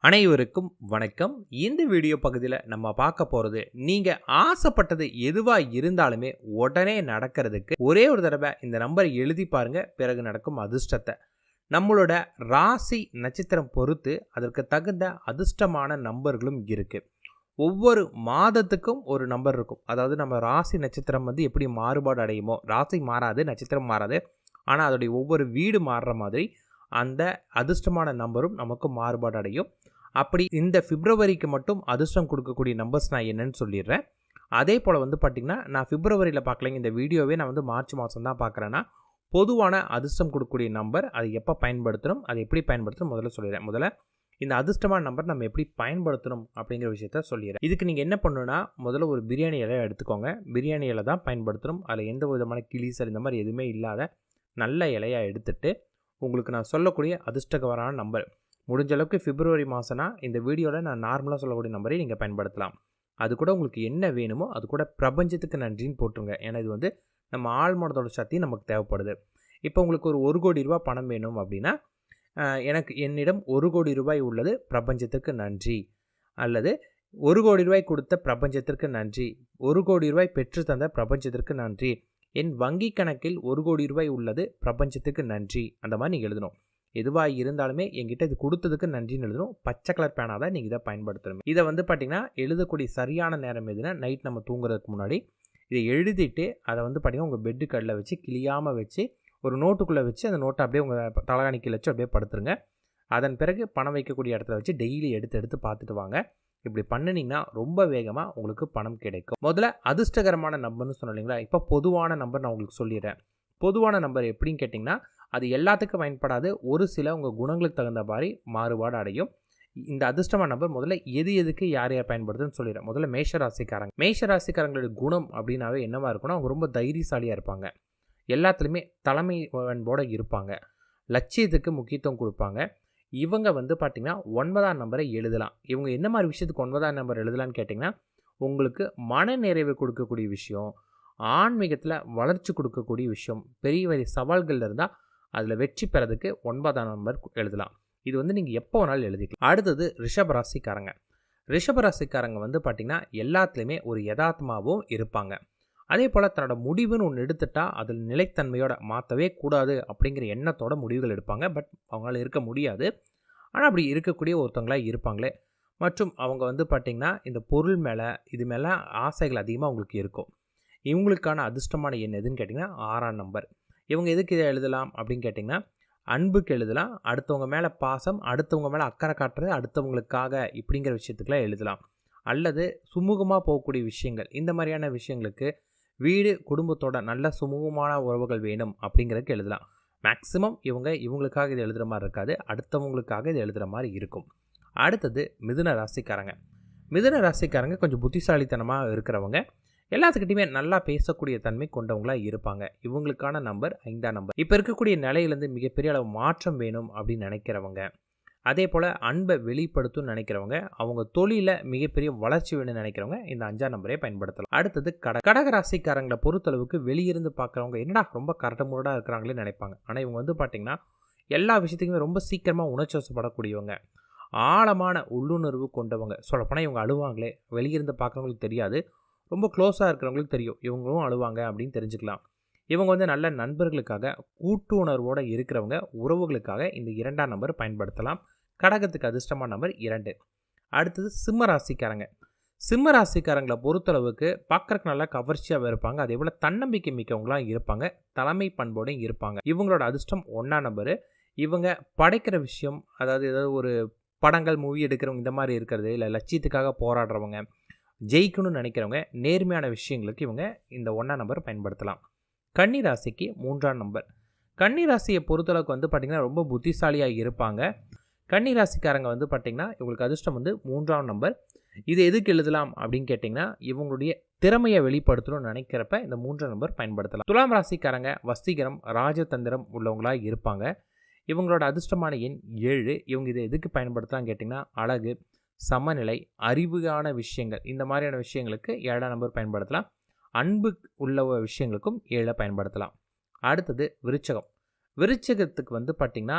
அனைவருக்கும் வணக்கம். இந்த வீடியோ பகுதியில் நம்ம பார்க்க போகிறது, நீங்கள் ஆசைப்பட்டது எதுவாக இருந்தாலுமே உடனே நடக்கிறதுக்கு ஒரே ஒரு தடவை இந்த நம்பரை எழுதி பாருங்கள். பிறகு நடக்கும் அதிர்ஷ்டத்தை நம்மளோட ராசி நட்சத்திரம் பொறுத்து அதற்கு தகுந்த அதிர்ஷ்டமான நம்பர்களும் இருக்குது. ஒவ்வொரு மாதத்துக்கும் ஒரு நம்பர் இருக்கும். அதாவது நம்ம ராசி நட்சத்திரம் எப்படி மாறுபாடு அடையுமோ, ராசி மாறாது, நட்சத்திரம் மாறாது, ஆனால் அதோடைய ஒவ்வொரு வீடு மாறுற மாதிரி அந்த அதிர்ஷ்டமான நம்பரும் நமக்கு மாறுபாடு அடையும். அப்படி இந்த பிப்ரவரிக்கு மட்டும் அதிர்ஷ்டம் கொடுக்கக்கூடிய நம்பர்ஸ் நான் என்னன்னு சொல்லிடுறேன். அதே போல் பார்த்திங்கன்னா, நான் பிப்ரவரியில் பார்க்கலைங்க, இந்த வீடியோவே நான் மார்ச் மாதம் தான் பார்க்குறேன்னா, பொதுவான அதிர்ஷ்டம் கொடுக்கக்கூடிய நம்பர் அது எப்போ பயன்படுத்தணும், அது எப்படி பயன்படுத்தணும் முதல்ல சொல்லிடுறேன். முதல்ல இந்த அதிர்ஷ்டமான நம்பர் நம்ம எப்படி பயன்படுத்தணும் அப்படிங்கிற விஷயத்த சொல்லிடுறேன். இதுக்கு நீங்கள் என்ன பண்ணணுன்னா, முதல்ல ஒரு பிரியாணி இலையை எடுத்துக்கோங்க. பிரியாணி இலை தான் பயன்படுத்தணும். அதில் எந்த விதமான கிளிசல் இந்த மாதிரி எதுவுமே இல்லாத நல்ல இலையாக எடுத்துகிட்டு உங்களுக்கு நான் சொல்லக்கூடிய அதிர்ஷ்டகரமான நம்பர், முடிஞ்ச அளவுக்கு பிப்ரவரி மாதம்னா இந்த வீடியோவில் நான் நார்மலாக சொல்லக்கூடிய நம்பரை நீங்கள் பயன்படுத்தலாம். அது கூட உங்களுக்கு என்ன வேணுமோ அது கூட பிரபஞ்சத்துக்கு நன்றின்னு போட்டுருங்க. ஏன்னா இது நம்ம ஆழ்மனதோட சக்தி நமக்கு தேவைப்படுது. இப்போ உங்களுக்கு ஒரு 1 கோடி ரூபாய் பணம் வேணும் அப்படின்னா, என்னிடம் 1 கோடி ரூபாய் உள்ளது, பிரபஞ்சத்திற்கு நன்றி. அல்லது 1 கோடி ரூபாய் கொடுத்த பிரபஞ்சத்திற்கு நன்றி, 1 கோடி ரூபாய் பெற்று தந்த பிரபஞ்சத்திற்கு நன்றி, என் வங்கி கணக்கில் 1 கோடி ரூபாய் உள்ளது, பிரபஞ்சத்துக்கு நன்றி. அந்த மாதிரி நீங்கள் எழுதணும். எதுவாக இருந்தாலுமே என்கிட்ட இது கொடுத்ததுக்கு நன்றின்னு எழுதணும். பச்சை கலர் பேனாக தான் நீங்கள் இதை பயன்படுத்தணும். இதை பார்த்திங்கன்னா எழுதக்கூடிய சரியான நேரம் எதுனா, நைட் நம்ம தூங்குறதுக்கு முன்னாடி இதை எழுதிட்டு அதை பார்த்திங்கன்னா உங்கள் பெட்டு கல்லில் வச்சு கிளியாமல் வச்சு ஒரு நோட்டுக்குள்ளே வச்சு அந்த நோட்டை அப்படியே உங்கள் தலகாணிக்கில் வச்சு அப்படியே படுத்துருங்க. அதன் பிறகு பணம் வைக்கக்கூடிய இடத்துல வச்சு டெய்லி எடுத்து பார்த்துட்டு வாங்க. இப்படி பண்ணினீங்கன்னா ரொம்ப வேகமாக உங்களுக்கு பணம் கிடைக்கும். முதல்ல அதிர்ஷ்டகரமான நம்பர்னு சொன்னோம் இல்லைங்களா, இப்போ பொதுவான நம்பர் நான் உங்களுக்கு சொல்லிடுறேன். பொதுவான நம்பர் எப்படின்னு கேட்டிங்கன்னா, அது எல்லாத்துக்கும் பயன்படாது, ஒரு சில உங்கள் குணங்களுக்கு தகுந்த மாதிரி மாறுபாடு அடையும். இந்த அதிர்ஷ்டமான நம்பர் முதல்ல எதுக்கு யார் பயன்படுதுன்னு சொல்லிடுறேன். முதல்ல மேஷராசிக்காரங்களுடைய குணம் அப்படின்னாவே என்னவா இருக்குன்னா, அவங்க ரொம்ப தைரியசாலியாக இருப்பாங்க, எல்லாத்துலேயுமே தலைமை பண்போடு இருப்பாங்க, லட்சியத்துக்கு முக்கியத்துவம் கொடுப்பாங்க. இவங்க பார்த்திங்கன்னா 9ஆம் நம்பரை எழுதலாம். இவங்க என்ன மாதிரி விஷயத்துக்கு 9ஆம் நம்பர் எழுதலான்னு கேட்டிங்கன்னா, உங்களுக்கு மன நிறைவை கொடுக்கக்கூடிய விஷயம், ஆன்மீகத்தில் வளர்ச்சி கொடுக்கக்கூடிய விஷயம், பெரிய சவால்கள் இருந்தால் அதில் வெற்றி பெறதுக்கு 9ஆம் நம்பர் எழுதலாம். இது நீங்கள் எப்போ வேணாலும் எழுதிக்கலாம். அடுத்தது ரிஷபராசிக்காரங்க. ரிஷபராசிக்காரங்க பார்த்திங்கன்னா எல்லாத்துலேயுமே ஒரு யதார்த்தமாகவும் இருப்பாங்க. அதே போல் தன்னோட முடிவுன்னு ஒன்று எடுத்துட்டால் அதில் நிலைத்தன்மையோட மாற்றவே கூடாது அப்படிங்கிற எண்ணத்தோட முடிவுகள் எடுப்பாங்க. பட் அவங்களால இருக்க முடியாது. ஆனால் அப்படி இருக்கக்கூடிய ஒருத்தவங்களாக இருப்பாங்களே. மற்றும் அவங்க பார்த்திங்கன்னா இந்த பொருள் மேலே இது மேலே ஆசைகள் அதிகமாக அவங்களுக்கு இருக்கும். இவங்களுக்கான அதிர்ஷ்டமான எண் எதுன்னு கேட்டிங்கன்னா 6ஆம் நம்பர். இவங்க எதுக்கு இதை எழுதலாம் அப்படின்னு கேட்டிங்கன்னா, அன்புக்கு எழுதலாம், அடுத்தவங்க மேலே பாசம், அடுத்தவங்க மேலே அக்கறை காட்டுறது, அடுத்தவங்களுக்காக இப்படிங்கிற விஷயத்துக்குலாம் எழுதலாம். அல்லது சுமூகமாக போகக்கூடிய விஷயங்கள், இந்த மாதிரியான விஷயங்களுக்கு வீடு குடும்பத்தோட நல்ல சுமூகமான உறவுகள் வேணும் அப்படிங்கிறதுக்கு எழுதலாம். மேக்ஸிமம் இவங்களுக்காக இது எழுதுகிற மாதிரி இருக்காது, அடுத்தவங்களுக்காக இது எழுதுகிற மாதிரி இருக்கும். அடுத்தது மிதுன ராசிக்காரங்க கொஞ்சம் புத்திசாலித்தனமாக இருக்கிறவங்க, எல்லாத்துக்கிட்டையுமே நல்லா பேசக்கூடிய தன்மை கொண்டவங்களாக இருப்பாங்க. இவங்களுக்கான நம்பர் 5ஆம் நம்பர். இப்போ இருக்கக்கூடிய நிலையிலேருந்து மிகப்பெரிய அளவு மாற்றம் வேணும் அப்படின்னு நினைக்கிறவங்க, அதே போல் அன்பை வெளிப்படுத்தும் நினைக்கிறவங்க, அவங்க தொழிலில் மிகப்பெரிய வளர்ச்சி வேணும்னு நினைக்கிறவங்க இந்த 5ஆம் நம்பரே பயன்படுத்தலாம். அடுத்தது கடகராசிக்காரங்களை பொறுத்தளவுக்கு வெளியிருந்து பார்க்குறவங்க என்னடா ரொம்ப கரட்டமுரடாக இருக்கிறாங்களே நினைப்பாங்க. ஆனால் இவங்க பார்த்திங்கன்னா எல்லா விஷயத்துக்குமே ரொம்ப சீக்கிரமாக உணர்ச்சி வசப்படக்கூடியவங்க, ஆழமான உள்ளுணர்வு கொண்டவங்க. சொல்லப்போனால் இவங்க அழுவாங்களே, வெளியிருந்து பார்க்குறவங்களுக்கு தெரியாது, ரொம்ப க்ளோஸாக இருக்கிறவங்களுக்கு தெரியும் இவங்களும் அழுவாங்க அப்படின்னு தெரிஞ்சுக்கலாம். இவங்க நல்ல நண்பர்களுக்காக, கூட்டு உணர்வோடு இருக்கிறவங்க, உறவுகளுக்காக இந்த 2ஆம் நம்பர் பயன்படுத்தலாம். கடகத்துக்கு அதிர்ஷ்டமான நம்பர் 2. அடுத்தது சிம்ம ராசிக்காரங்களை பொறுத்தளவுக்கு பார்க்குறக்கு நல்லா கவர்ச்சியாக இருப்பாங்க. அதே போல் தன்னம்பிக்கை மிக்கவங்களாம் இருப்பாங்க, தலைமை பண்போடையும் இருப்பாங்க. இவங்களோட அதிர்ஷ்டம் 1ஆம் நம்பரு. இவங்க படைக்கிற விஷயம், அதாவது ஏதாவது ஒரு படங்கள் மூவி எடுக்கிறவங்க இந்த மாதிரி இருக்கிறது, இல்லை லட்சியத்துக்காக போராடுறவங்க, ஜெயிக்கணும்னு நினைக்கிறவங்க, நேர்மையான விஷயங்களுக்கு இவங்க இந்த 1ஆம் நம்பர் பயன்படுத்தலாம். கன்னிராசிக்கு 3ஆம் நம்பர். கன்னிராசியை பொறுத்தளவுக்கு பார்த்திங்கன்னா ரொம்ப புத்திசாலியாக இருப்பாங்க. கன்னிராசிக்காரங்க பார்த்திங்கன்னா இவங்களுக்கு அதிர்ஷ்டம் 3ஆம் நம்பர். இது எதுக்கு எழுதலாம் அப்படின்னு கேட்டிங்கன்னா, இவங்களுடைய திறமையை வெளிப்படுத்தணும்னு நினைக்கிறப்ப இந்த 3ஆம் நம்பர் பயன்படுத்தலாம். துலாம் ராசிக்காரங்க வசீகரம், ராஜதந்திரம் உள்ளவங்களாக இருப்பாங்க. இவங்களோட அதிர்ஷ்டமான எண் 7. இவங்க இதை எதுக்கு பயன்படுத்தலாம்னு கேட்டிங்கன்னா, அழகு, சமநிலை, அறிவான விஷயங்கள், இந்த மாதிரியான விஷயங்களுக்கு 7ஆம் நம்பர் பயன்படுத்தலாம். அன்பு உள்ள விஷயங்களுக்கும் 7 பயன்படுத்தலாம். அடுத்தது விருச்சகம். விருச்சிகத்துக்கு வந்து பார்த்தீங்கன்னா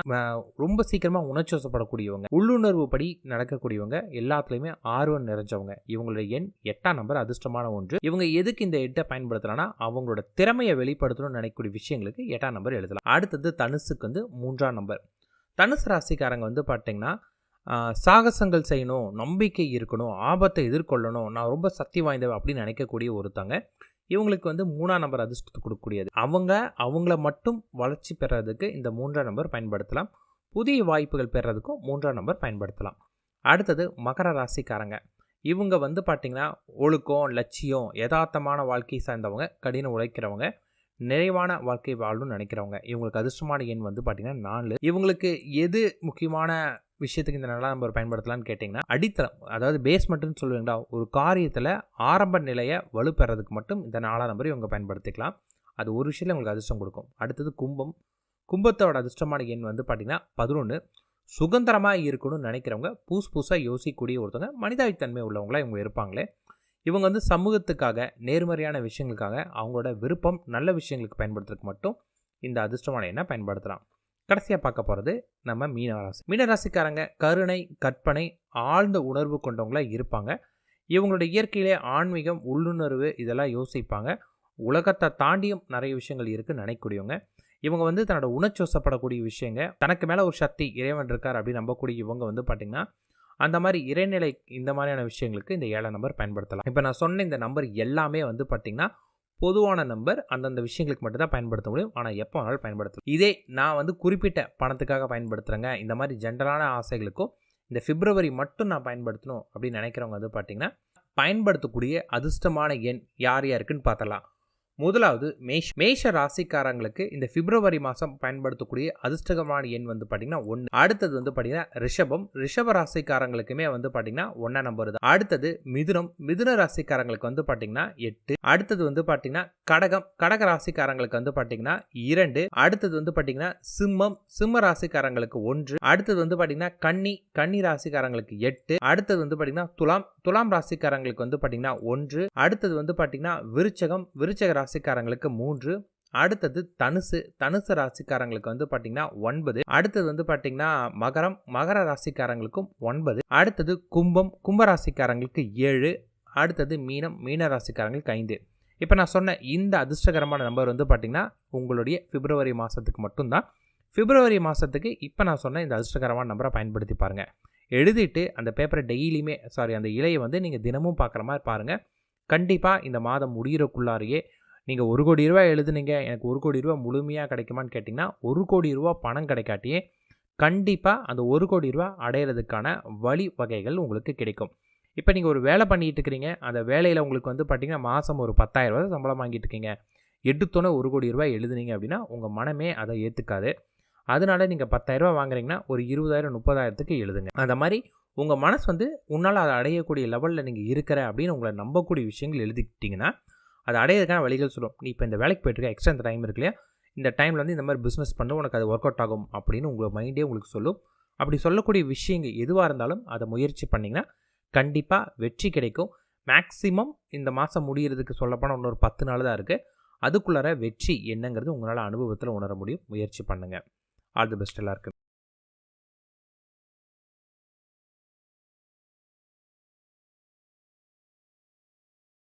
ரொம்ப சீக்கிரமாக உணர்ச்சி வசப்படக்கூடியவங்க, உள்ளுணர்வு படி நடக்கக்கூடியவங்க, எல்லாத்துலேயுமே ஆர்வம் நிறைஞ்சவங்க. இவங்களுடைய எண் 8ஆம் நம்பர் அதிர்ஷ்டமான ஒன்று. இவங்க எதுக்கு இந்த 8 பயன்படுத்தலாம்னா அவங்களோட திறமையை வெளிப்படுத்தணும்னு நினைக்கக்கூடிய விஷயங்களுக்கு 8ஆம் நம்பர் எழுதலாம். அடுத்தது தனுசுக்கு வந்து 3ஆம் நம்பர். தனுசு ராசிக்காரங்க வந்து பார்த்தீங்கன்னா சாகசங்கள் செய்யணும், நம்பிக்கை இருக்கணும், ஆபத்தை எதிர்கொள்ளணும், நான் ரொம்ப சக்தி வாய்ந்தவ அப்படின்னு நினைக்கக்கூடிய ஒருத்தங்க. இவங்களுக்கு வந்து 3ஆம் நம்பர் அதிர்ஷ்டத்தை கொடுக்கக்கூடியது. அவங்கள மட்டும் வளர்ச்சி பெறதுக்கு இந்த 3ஆம் நம்பர் பயன்படுத்தலாம். புதிய வாய்ப்புகள் பெறதுக்கும் 3ஆம் நம்பர் பயன்படுத்தலாம். அடுத்தது மகர ராசிக்காரங்க. இவங்க வந்து பார்த்திங்கன்னா ஒழுக்கம், லட்சியம், யதார்த்தமான வாழ்க்கை சார்ந்தவங்க, கடின உழைக்கிறவங்க, நிறைவான வாழ்க்கை வாழணும்னு நினைக்கிறவங்க. இவங்களுக்கு அதிர்ஷ்டமான எண் வந்து பார்த்திங்கன்னா 4. இவங்களுக்கு எது முக்கியமான விஷயத்துக்கு இந்த 4ஆம் நம்பர் பயன்படுத்தலாம்னு கேட்டிங்கன்னா அடித்தளம், அதாவது பேஸ்மெண்ட்டுன்னு சொல்லுவீங்களா, ஒரு காரியத்தில் ஆரம்ப நிலையை வலுப்பெறதுக்கு மட்டும் இந்த 4ஆம் நம்பரை இவங்க பயன்படுத்திக்கலாம். அது ஒரு விஷயத்தில் உங்களுக்கு அதிர்ஷ்டம் கொடுக்கும். அடுத்தது கும்பம். கும்பத்தோட அதிர்ஷ்டமான எண் வந்து பார்த்திங்கன்னா 11. சுதந்திரமாக இருக்கணும்னு நினைக்கிறவங்க, புதுசாக யோசிக்கக்கூடிய ஒருத்தவங்க, மனிதாபித்தன்மை உள்ளவங்களாக இவங்க இருப்பாங்களே. இவங்க வந்து சமூகத்துக்காக, நேர்மறையான விஷயங்களுக்காக, அவங்களோட விருப்பம் நல்ல விஷயங்களுக்கு பயன்படுத்துறதுக்கு மட்டும் இந்த அதிர்ஷ்டமான எண்ணை பயன்படுத்தலாம். கடைசியாக பார்க்க போகிறது நம்ம மீனராசி. மீனராசிக்காரங்க கருணை, கற்பனை, ஆழ்ந்த உணர்வு கொண்டவங்களாக இருப்பாங்க. இவங்களோட இயற்கையிலே ஆன்மீகம், உள்ளுணர்வு இதெல்லாம் யோசிப்பாங்க. உலகத்தை தாண்டியும் நிறைய விஷயங்கள் இருக்குன்னு நினைக்கக்கூடியவங்க. இவங்க வந்து தன்னோட உணர்ச்சி வசப்படக்கூடிய விஷயங்க, தனக்கு மேலே ஒரு சக்தி, இறைவன் இருக்கார் அப்படின்னு நம்பக்கூடிய இவங்க வந்து பார்த்திங்கன்னா அந்த மாதிரி இறைநிலை இந்த மாதிரியான விஷயங்களுக்கு இந்த 7ஆம் நம்பர் பயன்படுத்தலாம். இப்போ நான் சொன்ன இந்த நம்பர் எல்லாமே வந்து பார்த்திங்கன்னா பொதுவான நம்பர், அந்தந்த விஷயங்களுக்கு மட்டும் தான் பயன்படுத்த முடியும். ஆனால் எப்போ வேணாலும் பயன்படுத்தலாம். இதே நான் வந்து குறிப்பிட்ட பணத்துக்காக பயன்படுத்துகிறேங்க, இந்த மாதிரி ஜென்ரலான ஆசைகளுக்கும் இந்த பிப்ரவரி மட்டும் நான் பயன்படுத்தணும் அப்படின்னு நினைக்கிறவங்க வந்து பார்த்திங்கன்னா பயன்படுத்தக்கூடிய அதிர்ஷ்டமான எண் யார் யாருக்குன்னு பார்த்தலாம். முதலாவது மேஷ ராசிக்காரங்களுக்கு இந்த பிப்ரவரி மாதம் பயன்படுத்தக்கூடிய அதிர்ஷ்டகரமான எண் வந்து பார்த்தீங்கன்னா 1. அடுத்தது வந்து பார்த்தீங்கன்னா ரிஷப ராசிக்காரங்களுக்குமே வந்து பார்த்தீங்கன்னா 1ஆம் நம்பர் தான். அடுத்தது மிதுன ராசிக்காரங்களுக்கு வந்து பார்த்தீங்கன்னா 8. அடுத்தது வந்து பார்த்தீங்கன்னா கடக ராசிக்காரங்களுக்கு வந்து பார்த்தீங்கன்னா 2. அடுத்தது வந்து பார்த்தீங்கன்னா சிம்ம ராசிக்காரங்களுக்கு 1. அடுத்தது வந்து பார்த்தீங்கன்னா கன்னி ராசிக்காரங்களுக்கு 8. அடுத்தது வந்து பார்த்தீங்கன்னா துலாம் ராசிக்காரங்களுக்கு வந்து பார்த்தீங்கன்னா 1. அடுத்தது வந்து பார்த்தீங்கன்னா விருச்சக ராசிக்காரங்களுக்கு 3. அடுத்தது தனுசு ராசிக்காரங்களுக்கு வந்து பார்த்தீங்கன்னா 9. அடுத்தது வந்து பார்த்தீங்கன்னா மகர ராசிக்காரங்களுக்கும் 9. அடுத்தது கும்ப ராசிக்காரங்களுக்கு 7. அடுத்தது மீன ராசிக்காரங்களுக்கு 5. இப்போ நான் சொன்ன இந்த அதிர்ஷ்டகரமான நம்பர் வந்து பார்த்தீங்கன்னா உங்களுடைய பிப்ரவரி மாதத்துக்கு மட்டும்தான். பிப்ரவரி மாதத்துக்கு இப்போ நான் சொன்ன இந்த அதிர்ஷ்டகரமான நம்பரை பயன்படுத்தி பாருங்கள். எழுதிட்டு அந்த பேப்பரை டெய்லியுமே அந்த இலையை வந்து நீங்கள் தினமும் பார்க்குற மாதிரி பாருங்கள். கண்டிப்பாக இந்த மாதம் முடிகிறக்குள்ளாரையே நீங்கள் 1 கோடி ரூபா எழுதுனீங்க, எனக்கு 1 கோடி ரூபா முழுமையாக கிடைக்குமான்னு கேட்டிங்கன்னா 1 கோடி ரூபா பணம் கிடைக்காட்டியே கண்டிப்பாக அந்த 1 கோடி ரூபா அடையிறதுக்கான வழி வகைகள் உங்களுக்கு கிடைக்கும். இப்போ நீங்கள் ஒரு வேலை பண்ணிகிட்டு இருக்கிறீங்க, அந்த வேலையில் உங்களுக்கு வந்து பார்த்திங்கன்னா மாதம் ஒரு 10,000 ரூபா சம்பளம் வாங்கிட்டு இருக்கீங்க, எடுத்தோன்னே 1 கோடி ரூபாய் எழுதுனீங்க அப்படின்னா உங்கள் மனமே அதை ஏற்றுக்காது. அதனால நீங்கள் 10,000 ரூபா வாங்குறீங்கன்னா ஒரு 20,000 30,000க்கு எழுதுங்க. அந்த மாதிரி உங்கள் மனசு வந்து உன்னால் அதை அடையக்கூடிய லெவலில் நீங்கள் இருக்கிற அப்படின்னு உங்களை நம்பக்கூடிய விஷயங்கள் எழுதிக்கிட்டிங்கன்னா அதை அடையிறதுக்கான வழிகள் சொல்லும். நீ இப்போ இந்த வேலைக்கு போய்ட்டுருக்க, எக்ஸ்ட்ரா இந்த டைம் இருக்கு இல்லையா, இந்த டைமில் வந்து இந்த மாதிரி பிஸ்னஸ் பண்ண உனக்கு அது ஒர்க் அவுட் ஆகும் அப்படின்னு உங்கள் மைண்டே உங்களுக்கு சொல்லும். அப்படி சொல்லக்கூடிய விஷயங்கள் எதுவாக இருந்தாலும் அதை முயற்சி பண்ணிங்கன்னா கண்டிப்பாக வெற்றி கிடைக்கும். மேக்ஸிமம் இந்த மாதம் முடிகிறதுக்கு சொல்லப்போனால் இன்னொரு 10 நாள் தான் இருக்குது. அதுக்குள்ளார வெற்றி என்னங்கிறது உங்களால் அனுபவத்தில் உணர முடியும். முயற்சி பண்ணுங்கள். ஆல் தி பெஸ்ட் எல்லாருக்கும்.